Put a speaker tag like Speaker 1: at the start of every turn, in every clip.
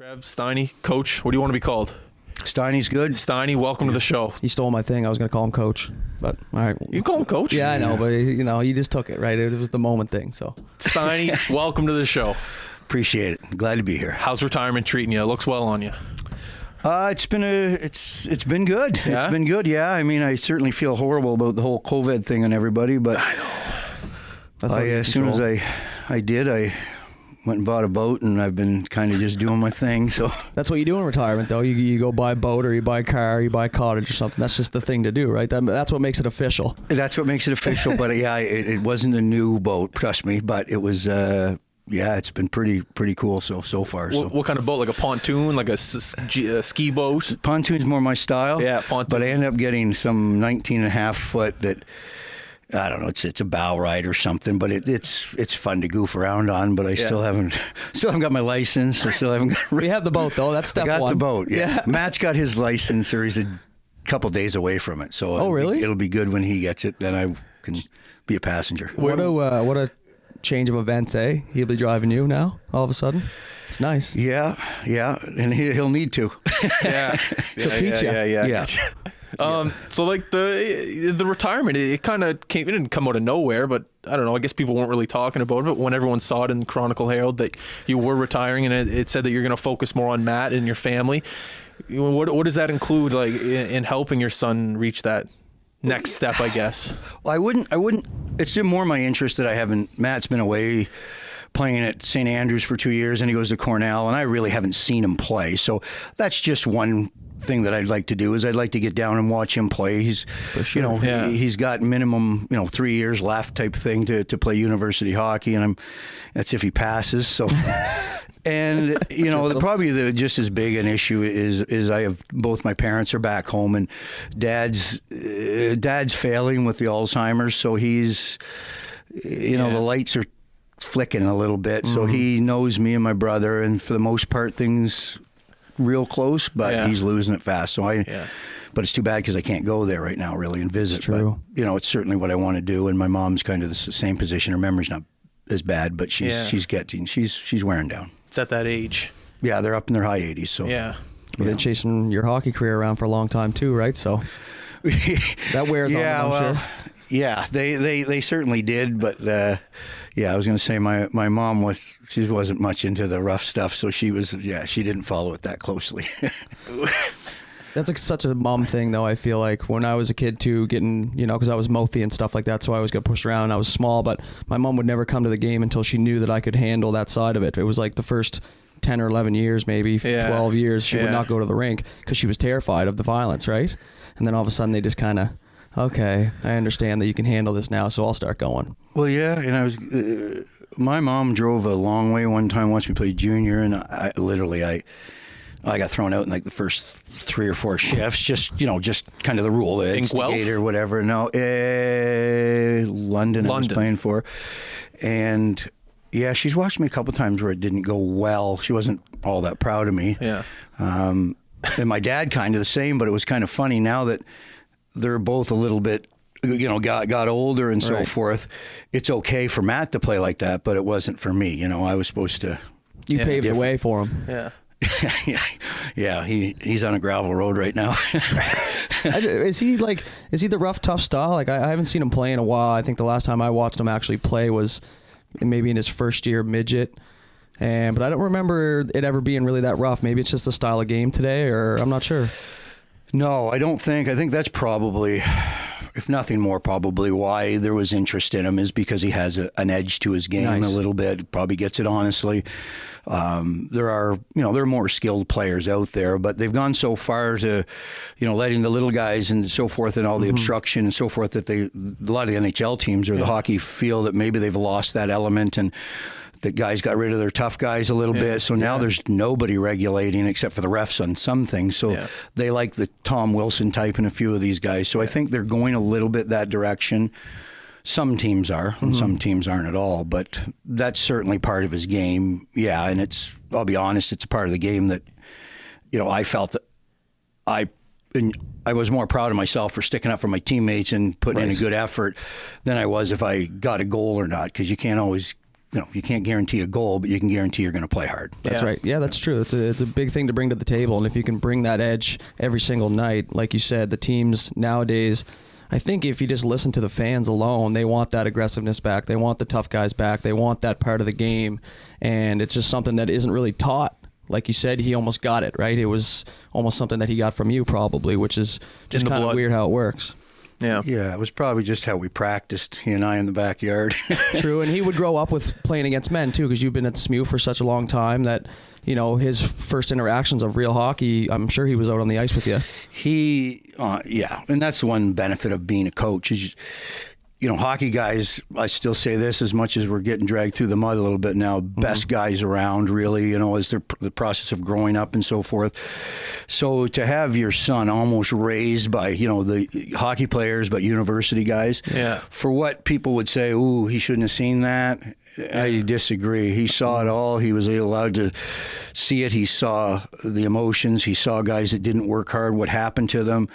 Speaker 1: Trev, Steiny, Coach, what do you want to be called?
Speaker 2: Steiny's good.
Speaker 1: Steiny, welcome to the show.
Speaker 3: He stole my thing. I was going to call him Coach, but all right.
Speaker 1: You call him Coach?
Speaker 3: Yeah, I know, but you just took it, right? It was the moment thing, so.
Speaker 1: Steiny, welcome to the show.
Speaker 2: Appreciate it. Glad to be here.
Speaker 1: How's retirement treating you? It looks well on you.
Speaker 2: It's been good.
Speaker 1: Yeah?
Speaker 2: It's been good. Yeah. I mean, I certainly feel horrible about the whole COVID thing on everybody, but
Speaker 1: I know.
Speaker 3: That's
Speaker 2: as soon as I did, I went and bought a boat, and I've been kind of just doing my thing. So
Speaker 3: that's what you do in retirement, though. You go buy a boat, or you buy a car, you buy a cottage or something. That's just the thing to do, right? That's what makes it official.
Speaker 2: That's what makes it official. But yeah, it wasn't a new boat, trust me. But it was. Yeah, it's been pretty cool so far. So.
Speaker 1: What kind of boat? Like a pontoon? Like a ski boat?
Speaker 2: Pontoon's more my style.
Speaker 1: Yeah, pontoon.
Speaker 2: But I ended up getting some 19.5 foot that, I don't know, it's a bow ride or something, but it's fun to goof around on, but I still haven't got my license. I still haven't got...
Speaker 3: We have the boat, though. That's step one.
Speaker 2: I got the boat, yeah. Matt's got his license, or he's a couple days away from it. So
Speaker 3: really?
Speaker 2: It'll be good when he gets it, then I can be a passenger.
Speaker 3: What a change of events, eh? He'll be driving you now, all of a sudden. It's nice.
Speaker 2: Yeah, and he'll need to.
Speaker 1: Yeah.
Speaker 3: He'll teach you.
Speaker 1: Yeah. So like the retirement, it didn't come out of nowhere, but I don't know, I guess people weren't really talking about it, but when everyone saw it in the Chronicle Herald that you were retiring, and it said that you're going to focus more on Matt and your family, what does that include, like, in helping your son reach that next step, I guess?
Speaker 2: Well, I wouldn't, it's more my interest that Matt's been away playing at St. Andrews for 2 years, and he goes to Cornell, and I really haven't seen him play. So that's just one thing that I'd like to do, is I'd like to get down and watch him play. He's, he's got minimum, 3 years left type thing to play university hockey, and that's if he passes. So, and probably just as big an issue is I have both my parents are back home, and dad's failing with the Alzheimer's, so he's, the lights are flicking a little bit. So he knows me and my brother, and for the most part things real close, but he's losing it fast. So but it's too bad because I can't go there right now really and visit.
Speaker 3: It's true.
Speaker 2: But it's certainly what I want to do. And my mom's kind of the same position. Her memory's not as bad, but she's wearing down.
Speaker 1: It's at that age.
Speaker 2: Yeah, they're up in their high 80s. So
Speaker 3: You've been chasing your hockey career around for a long time too, right? So that wears on them, I'm sure.
Speaker 2: Yeah, they certainly did, but I was going to say my mom wasn't much into the rough stuff, so she didn't follow it that closely.
Speaker 3: That's like such a mom thing, though. I feel like when I was a kid too, getting, because I was mouthy and stuff like that, so I always got pushed around. I was small, but my mom would never come to the game until she knew that I could handle that side of it. It was like the first 10 or 11 years, maybe 12 years, she would not go to the rink because she was terrified of the violence, right? And then all of a sudden they just kind of, okay, I understand that you can handle this now, so I'll start going.
Speaker 2: Well, yeah, and my mom drove a long way one time once we played junior, and I got thrown out in like the first 3 or 4 shifts, just kind of the rule, the instigator or whatever. No, London I was playing for. And yeah, she's watched me a couple times where it didn't go well. She wasn't all that proud of me.
Speaker 1: Yeah.
Speaker 2: And my dad kind of the same, but it was kind of funny now that they're both a little bit, got older and so forth. It's okay for Matt to play like that, but it wasn't for me. I was supposed to.
Speaker 3: You paved the way for him.
Speaker 1: Yeah.
Speaker 2: Yeah, he's on a gravel road right now.
Speaker 3: Is he the rough, tough style? Like, I haven't seen him play in a while. I think the last time I watched him actually play was maybe in his first year midget. But I don't remember it ever being really that rough. Maybe it's just the style of game today, or I'm not sure.
Speaker 2: No, I don't think. I think that's probably, if nothing more, probably why there was interest in him, is because he has an edge to his game a little bit. Probably gets it honestly. There are more skilled players out there, but they've gone so far to, letting the little guys and so forth and all the obstruction and so forth that a lot of the NHL teams or the hockey feel that maybe they've lost that element, and the guys got rid of their tough guys a little bit. So now there's nobody regulating except for the refs on some things. So they like the Tom Wilson type and a few of these guys. So I think they're going a little bit that direction. Some teams are, and some teams aren't at all. But that's certainly part of his game. Yeah, and I'll be honest, it's a part of the game that, I felt that I was more proud of myself for sticking up for my teammates and putting in a good effort than I was if I got a goal or not, because you can't always you can't guarantee a goal, but you can guarantee you're going to play hard.
Speaker 3: That's right. Yeah, that's true. It's a big thing to bring to the table. And if you can bring that edge every single night, like you said, the teams nowadays, I think if you just listen to the fans alone, they want that aggressiveness back. They want the tough guys back. They want that part of the game. And it's just something that isn't really taught. Like you said, he almost got it, right? It was almost something that he got from you probably, which is just kind of weird how it works.
Speaker 1: Yeah.
Speaker 2: Yeah, it was probably just how we practiced, he and I, in the backyard.
Speaker 3: True, and he would grow up with playing against men, too, because you've been at SMU for such a long time that, his first interactions of real hockey, I'm sure he was out on the ice with you.
Speaker 2: Yeah, and that's the one benefit of being a coach is, hockey guys, I still say this as much as we're getting dragged through the mud a little bit now, best guys around really, as the process of growing up and so forth. So to have your son almost raised by, the hockey players, but university guys, for what people would say, ooh, he shouldn't have seen that, I disagree. He saw it all. He was allowed to see it. He saw the emotions. He saw guys that didn't work hard, what happened to them.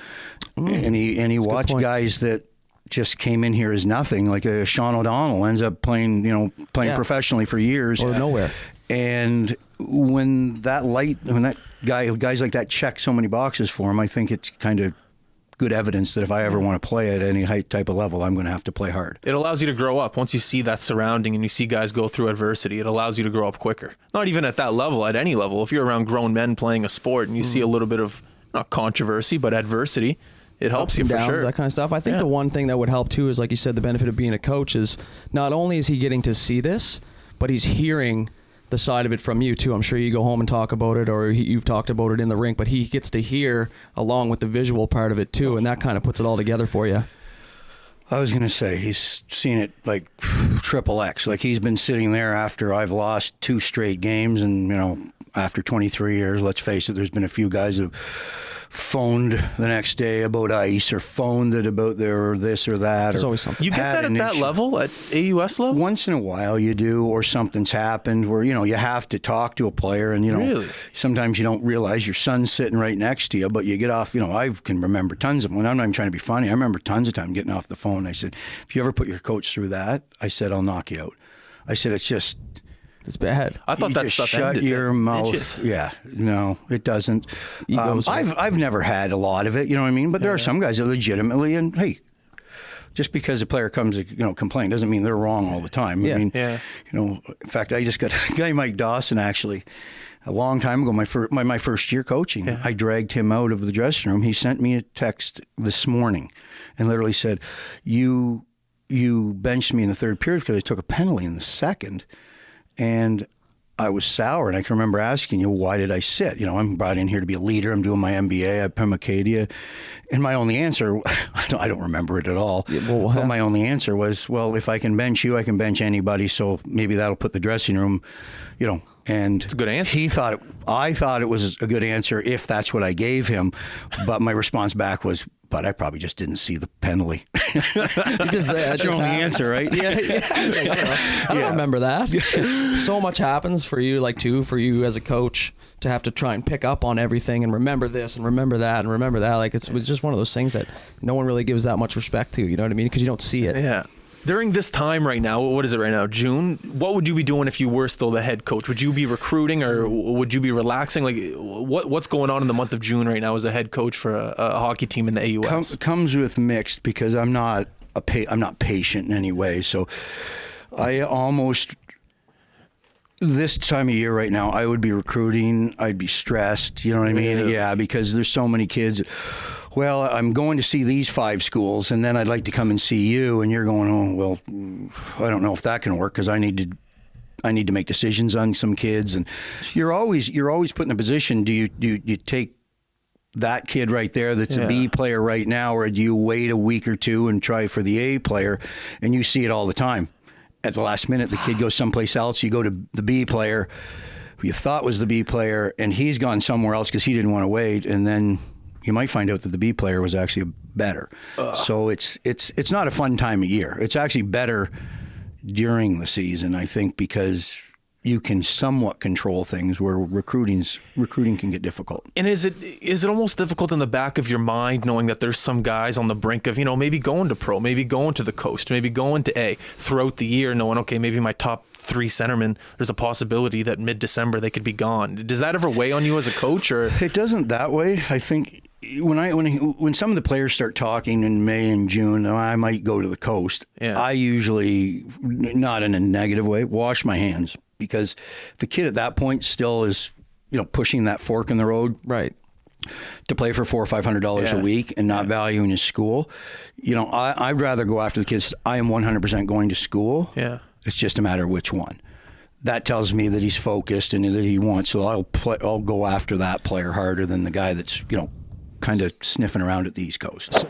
Speaker 2: And he watched guys that just came in here as nothing, like a Sean O'Donnell ends up playing professionally for years.
Speaker 3: Or nowhere.
Speaker 2: And when that guys like that check so many boxes for him, I think it's kind of good evidence that if I ever want to play at any height type of level, I'm going to have to play hard.
Speaker 1: It allows you to grow up. Once you see that surrounding and you see guys go through adversity, it allows you to grow up quicker. Not even at that level, at any level. If you're around grown men playing a sport and you see a little bit of, not controversy, but adversity, it helps you for
Speaker 3: downs,
Speaker 1: sure.
Speaker 3: That kind of stuff. I think the one thing that would help too is, like you said, the benefit of being a coach is not only is he getting to see this, but he's hearing the side of it from you too. I'm sure you go home and talk about it, or you've talked about it in the rink, but he gets to hear along with the visual part of it too, and that kind of puts it all together for you.
Speaker 2: I was going to say he's seen it like triple X. Like he's been sitting there after I've lost 2 straight games, and after 23 years, let's face it, there's been a few guys who phoned the next day about ice, or phoned it about their this or that.
Speaker 3: There's always something.
Speaker 1: You get that at that level, at AUS level?
Speaker 2: Once in a while you do, or something's happened where, you have to talk to a player, and,
Speaker 1: Really?
Speaker 2: sometimes you don't realize your son's sitting right next to you, but you get off, I can remember tons of them. When I'm not even trying to be funny, I remember tons of time getting off the phone. I said, if you ever put your coach through that, I said, I'll knock you out. I said,
Speaker 3: it's bad.
Speaker 1: I thought that stuff
Speaker 2: shut
Speaker 1: ended.
Speaker 2: your mouth. Yeah, no, it doesn't. I've never had a lot of it, you know what I mean? But there are some guys that legitimately, and hey, just because a player comes, complain doesn't mean they're wrong all the time.
Speaker 3: Yeah.
Speaker 2: I mean, in fact, I just got a guy, Mike Dawson, actually, a long time ago, my first year coaching. I dragged him out of the dressing room. He sent me a text this morning and literally said, you benched me in the third period because I took a penalty in the second. And I was sour, and I can remember asking you, why did I sit? I'm brought in here to be a leader. I'm doing my MBA at Penn Acadia. And my only answer, I don't remember it at all. But my only answer was, well, if I can bench you, I can bench anybody. So maybe that'll put the dressing room, And
Speaker 1: it's a good answer.
Speaker 2: I thought it was a good answer if that's what I gave him. But my response back was, but I probably just didn't see the penalty. That's your only answer, right?
Speaker 3: I don't remember that. So much happens for you, for you as a coach, to have to try and pick up on everything and remember this and remember that and remember that. Like it's just one of those things that no one really gives that much respect to. You know what I mean? Because you don't see it.
Speaker 1: Yeah. During this time right now, what is it right now, June? What would you be doing if you were still the head coach? Would you be recruiting, or would you be relaxing? Like, what's going on in the month of June right now as a head coach for a hockey team in the AUS?
Speaker 2: Comes with mixed, because I'm not patient in any way. So I almost, this time of year right now, I would be recruiting. I'd be stressed. You know what I mean? Yeah, because there's so many kids. Well, I'm going to see these 5 schools, and then I'd like to come and see you. And you're going, oh, well, I don't know if that can work, because I need to make decisions on some kids. And you're always put in a position. Do you take that kid right there that's a B player right now, or do you wait a week or two and try for the A player? And you see it all the time. At the last minute, the kid goes someplace else. You go to the B player who you thought was the B player, and he's gone somewhere else because he didn't want to wait. And then you might find out that the B player was actually better. So it's not a fun time of year. It's actually better during the season, I think, because you can somewhat control things, where recruiting can get difficult.
Speaker 1: And is it almost difficult in the back of your mind knowing that there's some guys on the brink of, maybe going to pro, maybe going to the coast, maybe going to A throughout the year, knowing, okay, maybe my top 3 centermen, there's a possibility that mid-December they could be gone. Does that ever weigh on you as a coach? Or
Speaker 2: it doesn't that way. I think when some of the players start talking in May and June, I might go to the coast.
Speaker 1: Yeah.
Speaker 2: I usually, not in a negative way, wash my hands, because if a kid at that point still is, pushing that fork in the road,
Speaker 3: Right.
Speaker 2: to play for $400 or $500 a week and not valuing his school, I'd rather go after the kids. I am 100% going to school.
Speaker 1: Yeah.
Speaker 2: It's just a matter of which one. That tells me that he's focused and that he wants. So I'll go after that player harder than the guy that's kind of sniffing around at the East Coast.